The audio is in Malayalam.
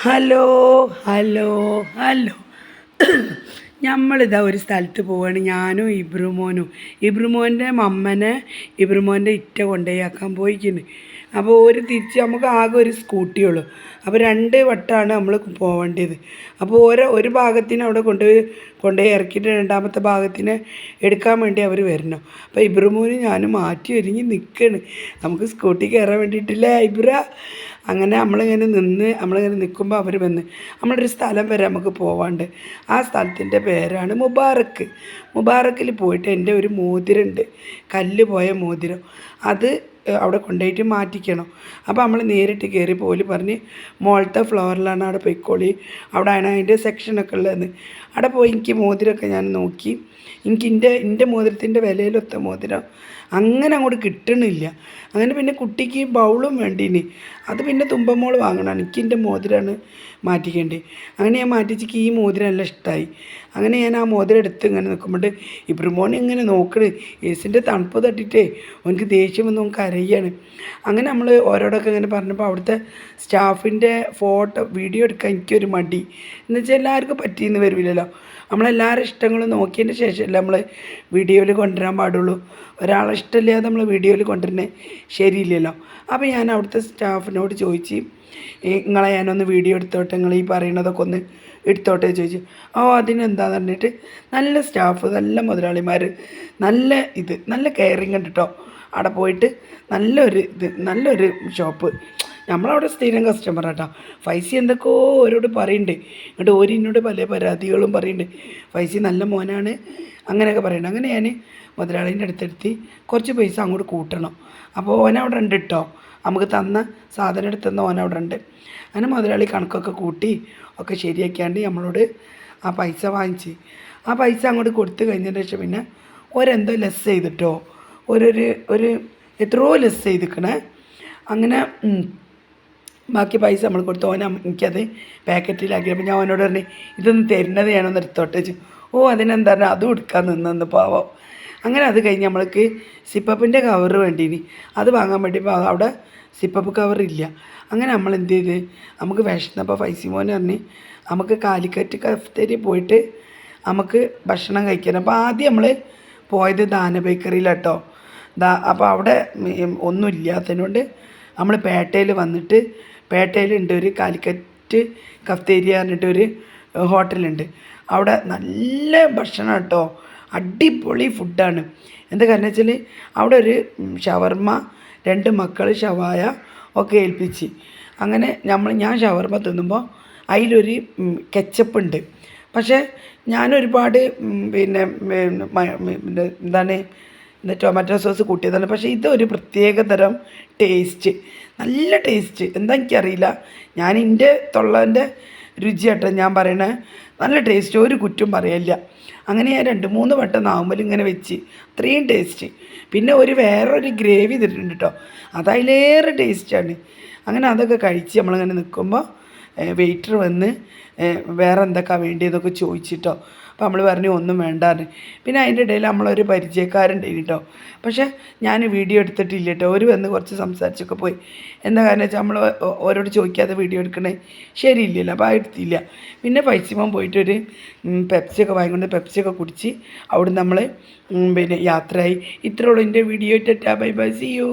ഹലോ ഹലോ ഹലോ നമ്മളിതാ ഒരു സ്ഥലത്ത് പോവുകയാണ്. ഞാനും ഇബ്രുമോൻ്റെ മമ്മനെ ഇബ്രുമോൻ്റെ ഇറ്റ കൊണ്ടുപോയാക്കാൻ പോയിക്കുന്നു. അപ്പോൾ ഒരു തിരിച്ച് നമുക്ക് ആകെ ഒരു സ്കൂട്ടിയുള്ളൂ. അപ്പോൾ 2 വട്ടമാണ് നമ്മൾ പോവേണ്ടത്. അപ്പോൾ ഒരു ഭാഗത്തിന് അവിടെ കൊണ്ടുപോയി ഇറക്കിയിട്ട് രണ്ടാമത്തെ ഭാഗത്തിന് എടുക്കാൻ വേണ്ടി അവർ വരണം. അപ്പോൾ ഇബ്രുമോനും ഞാനും മാറ്റി ഒരുങ്ങി നിൽക്കുകയാണ്. നമുക്ക് സ്കൂട്ടി കയറാൻ വേണ്ടിയിട്ടില്ലേ ഇബ്ര. അങ്ങനെ നമ്മളിങ്ങനെ നിൽക്കുമ്പോൾ അവർ വന്ന് നമ്മളൊരു സ്ഥലം വരെ നമുക്ക് പോവാണ്ട്. ആ സ്ഥലത്തിൻ്റെ പേരാണ് മുബാറക്കിൽ പോയിട്ട് എൻ്റെ ഒരു മോതിരമുണ്ട്, കല്ല് പോയ മോതിരം. അത് അവിടെ കൊണ്ടുപോയിട്ട് മാറ്റിക്കണം. അപ്പോൾ നമ്മൾ നേരിട്ട് കയറി പോലും പറഞ്ഞ് മോളത്തെ ഫ്ലോറിലാണ് അവിടെ പോയിക്കോളി, അവിടെയാണ് അതിൻ്റെ സെക്ഷനൊക്കെ ഉള്ളതെന്ന്. അവിടെ പോയി എനിക്ക് മോതിരമൊക്കെ ഞാൻ നോക്കി. എനിക്ക് എൻ്റെ മോതിരത്തിൻ്റെ വിലയിലൊത്ത മോതിരം അങ്ങനെ അങ്ങോട്ട് കിട്ടണില്ല. അങ്ങനെ പിന്നെ കുട്ടിക്ക് ബൗളും വേണ്ടീനി, അത് പിന്നെ തുമ്പമോൾ വാങ്ങണം. എനിക്ക് എൻ്റെ മോതിരമാണ് മാറ്റിക്കേണ്ടത്. അങ്ങനെ ഞാൻ മാറ്റിച്ചിക്ക് ഈ മോതിരം നല്ല ഇഷ്ടമായി. അങ്ങനെ ഞാൻ ആ മോതിരം എടുത്ത് ഇങ്ങനെ നിൽക്കുമ്പോൾ ഇബ്രുമോൻ ഇങ്ങനെ നോക്കണ്. ഏസിൻ്റെ തണുപ്പ് തട്ടിയിട്ടേ അവനക്ക് ദേഷ്യം വന്ന് അവൻ കരയാണ്. അങ്ങനെ നമ്മൾ ഓരോടൊക്കെ ഇങ്ങനെ പറഞ്ഞപ്പോൾ അവിടുത്തെ സ്റ്റാഫിൻ്റെ വീഡിയോ എടുക്കാൻ എനിക്കൊരു മടി. എന്നുവെച്ചാൽ എല്ലാവർക്കും പറ്റിയെന്ന് വരില്ലല്ലോ. നമ്മളെല്ലാവരും ഇഷ്ടങ്ങളും നോക്കിയതിന് ശേഷമല്ല നമ്മൾ വീഡിയോയിൽ കൊണ്ടുവരാൻ പാടുള്ളൂ. ഒരാളെ ഇഷ്ടമില്ലാതെ നമ്മൾ വീഡിയോയിൽ കൊണ്ടുവരുന്നത് ശരിയില്ലല്ലോ. അപ്പോൾ ഞാൻ അവിടുത്തെ സ്റ്റാഫിനോട് ചോദിച്ച്, നിങ്ങളെ ഞാനൊന്ന് വീഡിയോ എടുത്തോട്ടെ, നിങ്ങൾ ഈ പറയുന്നതൊക്കെ ഒന്ന് എടുത്തോട്ടെ ചോദിച്ചു. അതിനെന്താന്ന് പറഞ്ഞിട്ട് നല്ല സ്റ്റാഫ്, നല്ല മുതലാളിമാർ, നല്ല കെയറിങ് ഉണ്ട് കേട്ടോ. അവിടെ പോയിട്ട് നല്ലൊരു ഷോപ്പ്. നമ്മളവിടെ സ്ഥിരം കസ്റ്റമർ കേട്ടോ. ഫൈസി എന്തൊക്കെയോ ഓരോട് പറയുന്നുണ്ട്. എന്നിട്ട് ഓരിനോട് പല പരാതികളും പറയുന്നുണ്ട്. ഫൈസി നല്ല മോനാണ് അങ്ങനെയൊക്കെ പറയുന്നുണ്ട്. അങ്ങനെ ഞാൻ മുതലാളീൻ്റെ അടുത്തെടുത്ത് കുറച്ച് പൈസ അങ്ങോട്ട് കൂട്ടണം. അപ്പോൾ ഓനവിടെ ഉണ്ട് കേട്ടോ. നമുക്ക് തന്ന സാധനം എടുത്തുന്ന ഓനവിടെ ഉണ്ട്. അങ്ങനെ മുതലാളി കണക്കൊക്കെ കൂട്ടി ഒക്കെ ശരിയാക്കിയാണ്ട് നമ്മളോട് ആ പൈസ വാങ്ങിച്ച് ആ പൈസ അങ്ങോട്ട് കൊടുത്തു കഴിഞ്ഞതിന് ശേഷം പിന്നെ ഒരെന്തോ ലെസ് ചെയ്തിട്ടോ, ഒരു എത്രയോ ലെസ് ചെയ്തിക്കണേ. അങ്ങനെ ബാക്കി പൈസ നമ്മൾ കൊടുത്തു. എനിക്കത് പാക്കറ്റിലാക്കി. അപ്പോൾ ഞാൻ അവനോട് പറഞ്ഞു, ഇതൊന്ന് തരുന്നത് ഞാനൊന്ന് എടുത്തോട്ടെ വെച്ചു. അതിനെന്താ പറഞ്ഞാൽ അതും എടുക്കാൻ നിന്ന് പാവം. അങ്ങനെ അത് കഴിഞ്ഞ് നമ്മൾക്ക് സിപ്പപ്പിൻ്റെ കവർ വേണ്ടീനി, അത് വാങ്ങാൻ വേണ്ടി അവിടെ സിപ്പപ്പ് കവറില്ല. അങ്ങനെ നമ്മൾ എന്ത് ചെയ്ത്, നമുക്ക് വിശന്നപ്പോൾ ഫൈസിമോൻ പറഞ്ഞ് നമുക്ക് കാലിക്കറ്റ് കഫ്തേരി പോയിട്ട് നമുക്ക് ഭക്ഷണം കഴിക്കണം. അപ്പോൾ ആദ്യം നമ്മൾ പോയത് ദാന ബേക്കറിയിലാട്ടോ. അപ്പോൾ അവിടെ ഒന്നും ഇല്ലാത്തതിനോണ്ട് നമ്മൾ പേട്ടയിൽ വന്നിട്ട്, പേട്ടയിലുണ്ട് ഒരു കാലിക്കറ്റ് കഫ്തേരിയ പറഞ്ഞിട്ടൊരു ഹോട്ടലുണ്ട്. അവിടെ നല്ല ഭക്ഷണം കേട്ടോ, അടിപൊളി ഫുഡാണ്. എന്താ കാരണം വെച്ചാൽ അവിടെ ഒരു ഷവർമ്മ, 2 മക്കൾ ഷവായ ഒക്കെ ഏൽപ്പിച്ച്. അങ്ങനെ ഞാൻ ഷവർമ്മ തിന്നുമ്പോൾ അതിലൊരു കെച്ചപ്പ് ഉണ്ട്. പക്ഷേ ഞാനൊരുപാട് പിന്നെ എന്താണ് ടൊമാറ്റോ സോസ് കൂട്ടിയതാണ്. പക്ഷേ ഇതൊരു പ്രത്യേക തരം ടേസ്റ്റ്, നല്ല ടേസ്റ്റ്. എന്താ എനിക്കറിയില്ല, ഞാൻ എൻ്റെ തൊള്ളേൻ്റെ രുചി കേട്ടോ ഞാൻ പറയണേ. നല്ല ടേസ്റ്റ്, ഒരു കുറ്റം പറയില്ല. അങ്ങനെ ഞാൻ 2-3 വട്ടം നാവുമ്പോൾ ഇങ്ങനെ വെച്ച്, അത്രയും ടേസ്റ്റ്. പിന്നെ വേറൊരു ഗ്രേവി തരുന്നുണ്ട് കേട്ടോ, അതതിലേറെ ടേസ്റ്റാണ്. അങ്ങനെ അതൊക്കെ കഴിച്ച് നമ്മളിങ്ങനെ നിൽക്കുമ്പോൾ വെയിറ്റർ വന്ന് വേറെ എന്തൊക്കെയാണ് വേണ്ടിയതൊക്കെ ചോദിച്ചിട്ടോ. അപ്പോൾ നമ്മൾ പറഞ്ഞു ഒന്നും വേണ്ടാന്ന്. പിന്നെ അതിൻ്റെ ഇടയിൽ നമ്മളൊരു പരിചയക്കാരുണ്ട് കേട്ടോ. പക്ഷേ ഞാൻ വീഡിയോ എടുത്തിട്ടില്ല കേട്ടോ. ഒരു വന്ന് കുറച്ച് സംസാരിച്ചൊക്കെ പോയി. എന്താ കാരണം വെച്ചാൽ നമ്മൾ ഓരോട് ചോദിക്കാതെ വീഡിയോ എടുക്കണേ ശരിയില്ലല്ലോ. അപ്പോൾ എടുത്തില്ല. പിന്നെ പൈസമോൻ പോയിട്ടൊരു പെപ്സിയൊക്കെ വാങ്ങിക്കൊണ്ട് പെപ്സിയൊക്കെ കുടിച്ച് അവിടെ നമ്മൾ പിന്നെ യാത്രയായി. ഇത്രയുള്ളൂ എൻ്റെ video. Ta-ta bye bye, see U.